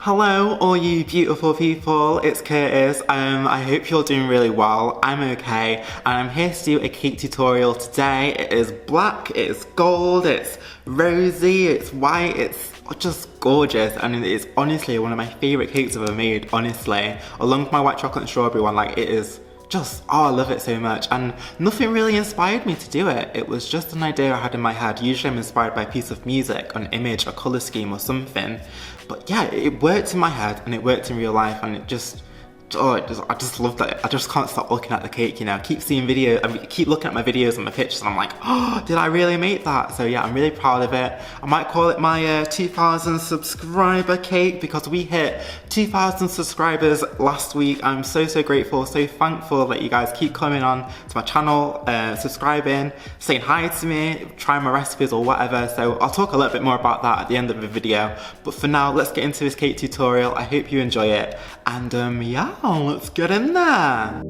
Hello all you beautiful people, it's Curtis. I hope you're doing really well. I'm okay and I'm here to do a cake tutorial today. It is black, it's gold, it's rosy, it's white, it's just gorgeous, and it is honestly one of my favourite cakes I've ever made, honestly. Along with my white chocolate and strawberry one, like it is just, oh, I love it so much, and nothing really inspired me to do it. It was just an idea I had in my head. Usually I'm inspired by a piece of music, an image, a colour scheme or something. But yeah, it worked in my head and it worked in real life, and it just, I just love that. I just can't stop looking at the cake, you know. I keep seeing videos, I keep looking at my videos and my pictures and I'm like, oh, did I really make that? So yeah, I'm really proud of it. I might call it my 2,000 subscriber cake because we hit 2,000 subscribers last week. I'm so grateful, so thankful that you guys keep coming on to my channel, subscribing, saying hi to me, trying my recipes or whatever. So I'll talk a little bit more about that at the end of the video. But for now, let's get into this cake tutorial. I hope you enjoy it. And yeah, let's get in there.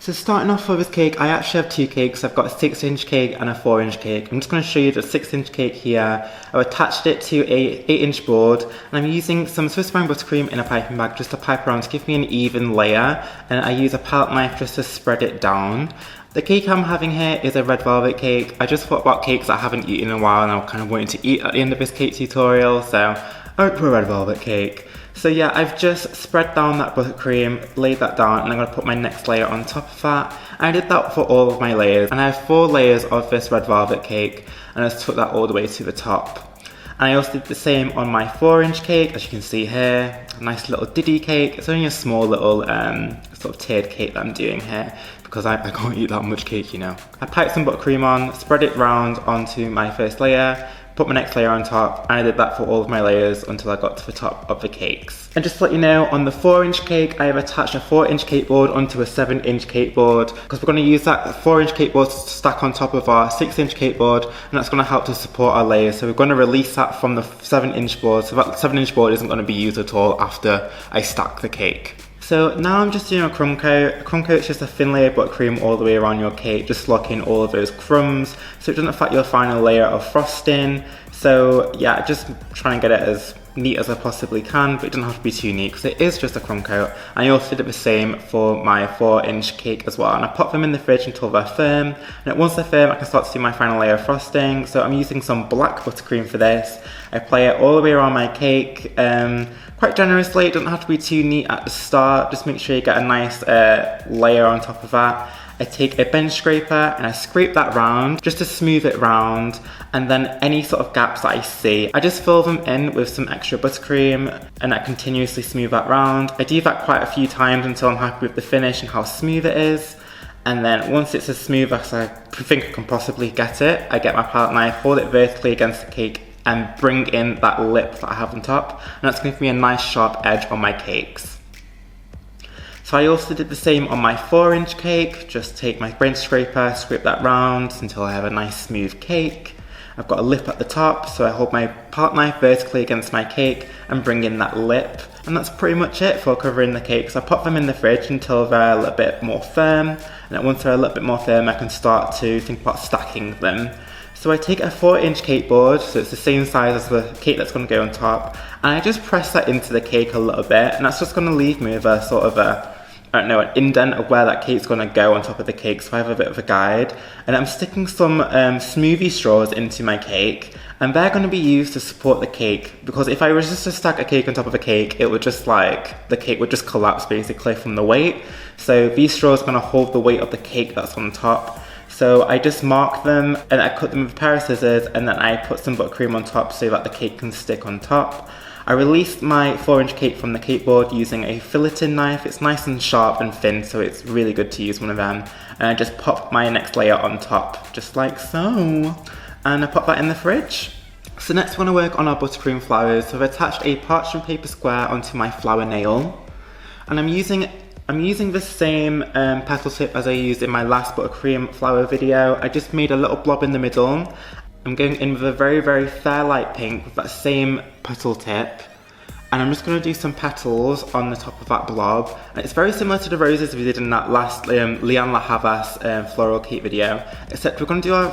So starting off with this cake, I actually have two cakes. I've got a 6-inch cake and a 4-inch cake. I'm just going to show you the 6-inch cake here. I've attached it to a 8-inch board, and I'm using some Swiss brine buttercream in a piping bag just to pipe around to give me an even layer, and I use a palette knife just to spread it down. The cake I'm having here is a red velvet cake. I just thought about cakes I haven't eaten in a while and I kind of wanted to eat at the end of this cake tutorial, so I went for a red velvet cake. So yeah, I've just spread down that buttercream, laid that down, and I'm going to put my next layer on top of that. I did that for all of my layers, and I have 4 layers of this red velvet cake, and I just took that all the way to the top. And I also did the same on my 4-inch cake, as you can see here. A nice little diddy cake. It's only a small little sort of tiered cake that I'm doing here because I can't eat that much cake, you know. I piped some buttercream on, spread it round onto my first layer, put my next layer on top, and I did that for all of my layers until I got to the top of the cakes. And just to let you know, on the 4-inch cake, I have attached a 4-inch cake board onto a 7-inch cake board because we're going to use that 4-inch cake board to stack on top of our 6-inch cake board, and that's going to help to support our layers. So we're going to release that from the 7-inch board, so that 7-inch board isn't going to be used at all after I stack the cake. So now I'm just doing a crumb coat. A crumb coat is just a thin layer of buttercream all the way around your cake, just lock in all of those crumbs so it doesn't affect your final layer of frosting. So yeah, just trying to get it as neat as I possibly can, but it doesn't have to be too neat because it is just a crumb coat. And I also did the same for my 4-inch cake as well, and I pop them in the fridge until they're firm, and once they're firm I can start to do my final layer of frosting. So I'm using some black buttercream for this. I apply it all the way around my cake, quite generously. It doesn't have to be too neat at the start, just make sure you get a nice layer on top of that. I take a bench scraper and I scrape that round just to smooth it round, and then any sort of gaps that I see, I just fill them in with some extra buttercream and I continuously smooth that round. I do that quite a few times until I'm happy with the finish and how smooth it is. And then once it's as smooth as I think I can possibly get it, I get my palette knife, hold it vertically against the cake and bring in that lip that I have on top, and that's going to give me a nice sharp edge on my cakes. So I also did the same on my 4-inch cake. Just take my bench scraper, scrape that round until I have a nice smooth cake. I've got a lip at the top, so I hold my palette knife vertically against my cake and bring in that lip. And that's pretty much it for covering the cake. So I pop them in the fridge until they're a little bit more firm, and then once they're a little bit more firm I can start to think about stacking them. So I take a 4-inch cake board, so it's the same size as the cake that's going to go on top, and I just press that into the cake a little bit, and that's just going to leave me with a sort of an indent of where that cake's going to go on top of the cake, so I have a bit of a guide. And I'm sticking some smoothie straws into my cake, and they're going to be used to support the cake, because if I was just to stack a cake on top of a cake, it would just the cake would just collapse basically from the weight. So these straws are going to hold the weight of the cake that's on top. So I just mark them and I cut them with a pair of scissors, and then I put some buttercream on top so that the cake can stick on top. I released my 4-inch cake from the cake board using a filleting knife. It's nice and sharp and thin, so it's really good to use one of them. And I just pop my next layer on top, just like so. And I pop that in the fridge. So next we're going to work on our buttercream flowers. So I've attached a parchment paper square onto my flower nail. And I'm using the same petal tip as I used in my last buttercream flower video. I just made a little blob in the middle. I'm going in with a very fair light pink with that same petal tip. And I'm just going to do some petals on the top of that blob. And it's very similar to the roses we did in that last Lianne La Havas floral cake video, except we're going to do our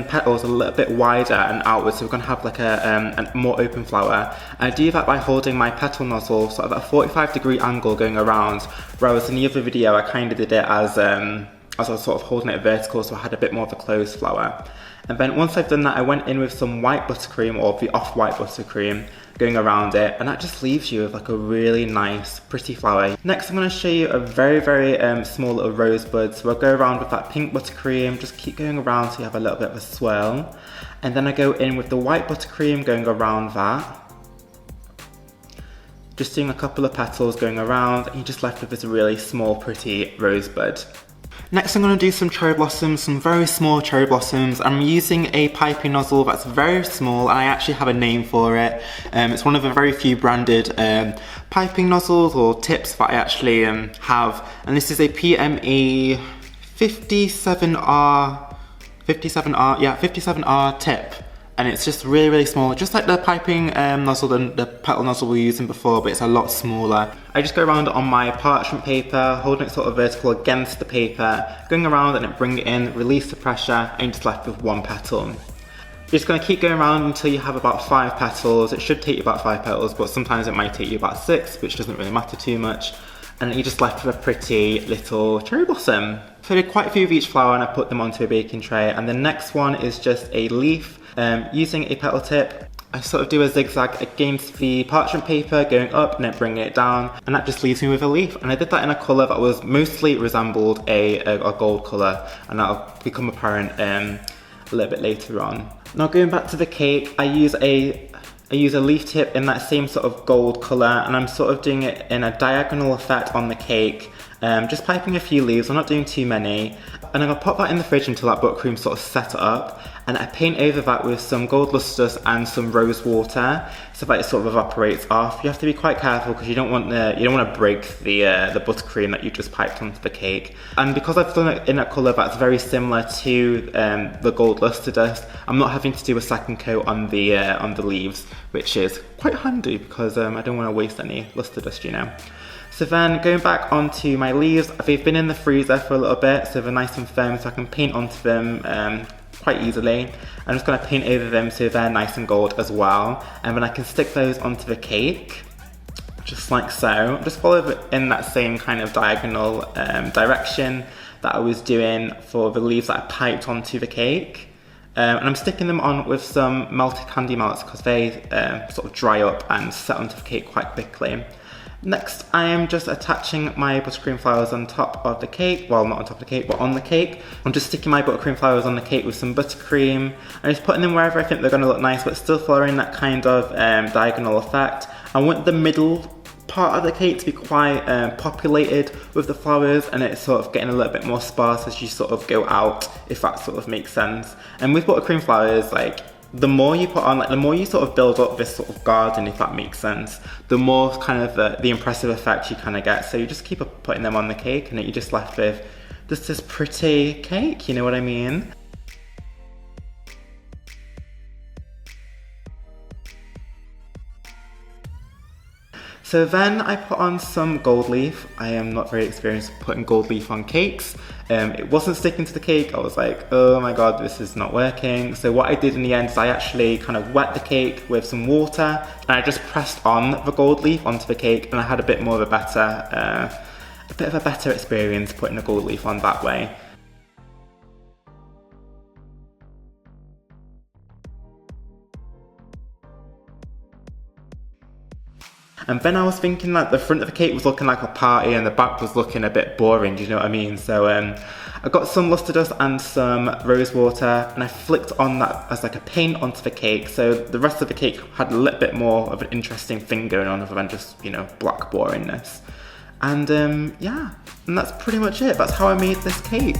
petals a little bit wider and outwards, so we're going to have like a more open flower. And I do that by holding my petal nozzle sort of at a 45-degree angle going around, whereas in the other video I kind of did it as I was sort of holding it vertical, so I had a bit more of a closed flower. And then once I've done that, I went in with some white buttercream, or the off-white buttercream, going around it, and that just leaves you with like a really nice, pretty flower. Next, I'm going to show you a very, very small little rosebud. So I'll go around with that pink buttercream, just keep going around so you have a little bit of a swirl. And then I go in with the white buttercream going around that. Just doing a couple of petals going around, and you're just left with this really small, pretty rosebud. Next, I'm going to do some cherry blossoms, some very small cherry blossoms. I'm using a piping nozzle that's very small, and I actually have a name for it. It's one of the very few branded piping nozzles or tips that I actually have. And this is a PME 57R tip. And it's just really, really small, just like the piping nozzle and the petal nozzle we were using before, but it's a lot smaller. I just go around on my parchment paper, holding it sort of vertical against the paper, going around and bring it in, release the pressure, and you're just left with one petal. You're just going to keep going around until you have about 5 petals. It should take you about 5 petals, but sometimes it might take you about 6, which doesn't really matter too much. And you're just left with a pretty little cherry blossom. So I did quite a few of each flower and I put them onto a baking tray. And the next one is just a leaf. Using a petal tip, I sort of do a zigzag against the parchment paper, going up and then bringing it down, and that just leaves me with a leaf. And I did that in a colour that was mostly resembled a gold colour, and that'll become apparent a little bit later on. Now going back to the cake, I use a leaf tip in that same sort of gold colour, and I'm sort of doing it in a diagonal effect on the cake, just piping a few leaves. I'm not doing too many. And I'm going to pop that in the fridge until that buttercream's sort of set up, and I paint over that with some gold lustrous and some rose water so that it sort of evaporates off. You have to be quite careful because you don't want to break the buttercream that you just piped onto the cake. And because I've done it in a colour that's very similar to the gold luster dust, I'm not having to do a second coat on the leaves, which is quite handy because I don't want to waste any luster dust, you know. So then going back onto my leaves, they've been in the freezer for a little bit, so they're nice and firm, so I can paint onto them quite easily. I'm just going to paint over them so they're nice and gold as well, and then I can stick those onto the cake, just like so. Just follow it in that same kind of diagonal direction that I was doing for the leaves that I piped onto the cake. And I'm sticking them on with some melted candy melts because they sort of dry up and set onto the cake quite quickly. Next, I am just attaching my buttercream flowers on top of the cake. Well, not on top of the cake, but on the cake. I'm just sticking my buttercream flowers on the cake with some buttercream. I'm just putting them wherever I think they're going to look nice, but still following that kind of diagonal effect. I want the middle part of the cake to be quite populated with the flowers, and it's sort of getting a little bit more sparse as you sort of go out, if that sort of makes sense. And with buttercream flowers, like, the more you put on, like the more you sort of build up this sort of garden, if that makes sense, the more kind of the impressive effect you kind of get. So you just keep putting them on the cake and you're just left with just this pretty cake, you know what I mean? So then I put on some gold leaf. I am not very experienced putting gold leaf on cakes. It wasn't sticking to the cake. I was like, oh my god, this is not working. So what I did in the end is I actually kind of wet the cake with some water, and I just pressed on the gold leaf onto the cake, and I had a bit of a better experience putting the gold leaf on that way. And then I was thinking that the front of the cake was looking like a party and the back was looking a bit boring, do you know what I mean? So I got some luster dust and some rose water, and I flicked on that as like a paint onto the cake, so the rest of the cake had a little bit more of an interesting thing going on other than just, you know, black boringness. And yeah, and that's pretty much it. That's how I made this cake.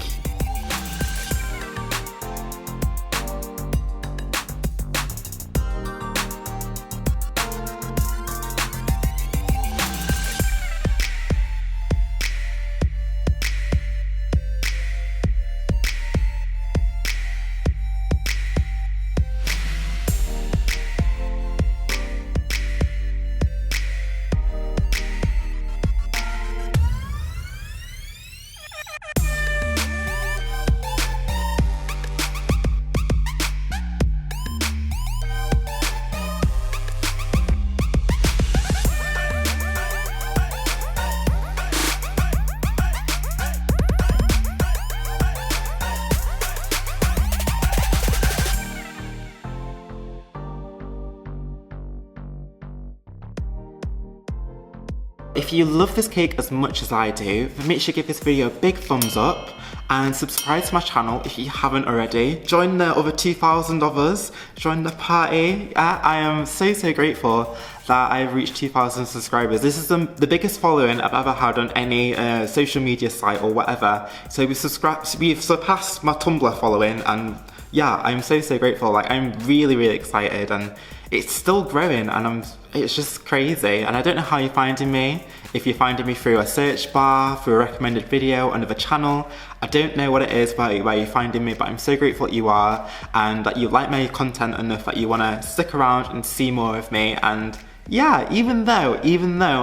If you love this cake as much as I do, then make sure to give this video a big thumbs up and subscribe to my channel if you haven't already. Join the other 2,000 of us, join the party. I am so grateful that I've reached 2,000 subscribers. This is the biggest following I've ever had on any social media site or whatever. So we've surpassed my Tumblr following, and yeah, I'm so grateful. Like, I'm really excited, and it's still growing, and it's just crazy. And I don't know how you're finding me. If you're finding me through a search bar, through a recommended video, another channel, I don't know what it is where you're finding me, but I'm so grateful that you are, and that you like my content enough that you want to stick around and see more of me. And yeah, even though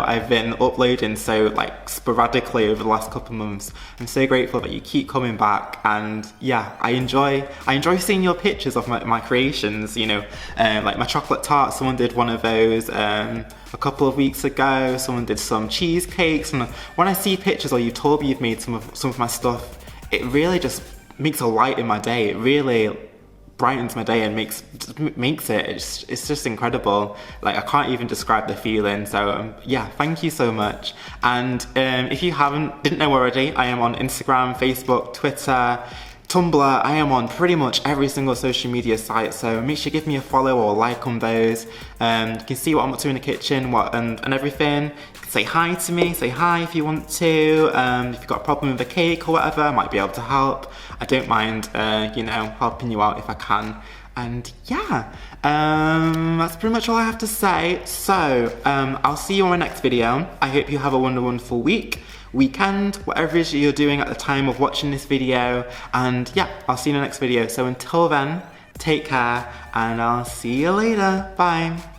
I've been uploading so like sporadically over the last couple of months, I'm so grateful that you keep coming back. And yeah, I enjoy seeing your pictures of my creations, you know, like my chocolate tart. Someone did one of those a couple of weeks ago. Someone did some cheesecakes, and when I see pictures, or you told me you've made some of my stuff, it really just makes a light in my day. It really brightens my day and makes it. It's just incredible. Like, I can't even describe the feeling. So yeah, thank you so much. And if you didn't know already, I am on Instagram, Facebook, Twitter, Tumblr. I am on pretty much every single social media site, so make sure you give me a follow or like on those. You can see what I'm up to in the kitchen, and everything. You can say hi to me, say hi if you want to. If you've got a problem with the cake or whatever, I might be able to help. I don't mind, you know, helping you out if I can. And yeah, that's pretty much all I have to say. So I'll see you on my next video. I hope you have a wonderful weekend, whatever it is you're doing at the time of watching this video. And yeah, I'll see you in the next video. So until then, take care, and I'll see you later. Bye.